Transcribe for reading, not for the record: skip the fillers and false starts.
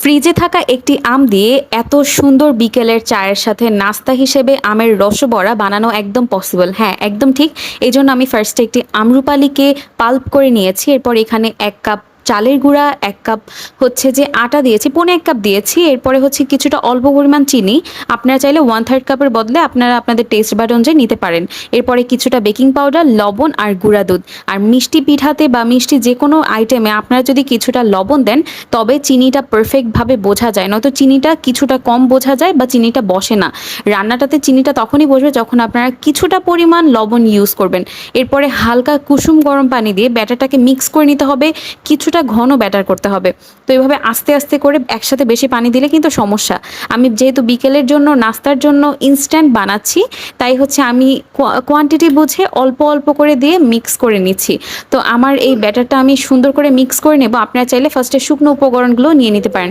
ফ্রিজে থাকা একটি আম দিয়ে এত সুন্দর বিকেলের চায়ের সাথে নাস্তা হিসেবে আমের রসবড়া বানানো একদম পসিবল। হ্যাঁ, একদম ঠিক। এজন্য আমি ফার্স্টে একটি আমরুপালিকে পাল্প করে নিয়েছি। এরপর এখানে ১ কাপ চালের গুঁড়া, ১ কাপ হচ্ছে যে আটা দিয়েছি, পৌনে ১ কাপ দিয়েছি। এরপরে হচ্ছে কিছুটা অল্প পরিমাণ চিনি। আপনারা চাইলে 1/3 কাপের বদলে আপনারা আপনাদের টেস্ট বাড অনুযায়ী নিতে পারেন। এরপরে কিছুটা বেকিং পাউডার, লবণ আর গুঁড়া দুধ। আর মিষ্টি পিঠাতে বা মিষ্টি যেকোনো আইটেমে আপনারা যদি কিছুটা লবণ দেন তবে চিনিটা পারফেক্টভাবে বোঝা যায়, নয়তো চিনিটা কিছুটা কম বোঝা যায় বা চিনিটা বসে না। রান্নাটাতে চিনিটা তখনই বসবে যখন আপনারা কিছুটা পরিমাণ লবণ ইউজ করবেন। এরপরে হালকা কুসুম গরম পানি দিয়ে ব্যাটারটাকে মিক্স করে নিতে হবে, কিছুটা ঘন ব্যাটার করতে হবে। তো এইভাবে আস্তে আস্তে করে একসাথে বেশি পানি দিলে কিন্তু সমস্যা। আমি যেহেতু বিকেলের জন্য নাস্তার জন্য ইনস্ট্যান্ট বানাচ্ছি, তাই হচ্ছে আমি কোয়ান্টিটি বুঝে অল্প অল্প করে দিয়ে মিক্স করে নিচ্ছি। তো আমার এই ব্যাটারটা আমি সুন্দর করে মিক্স করে নেব। আপনারা চাইলে ফার্স্টে শুকনো উপকরণগুলো নিয়ে নিতে পারেন।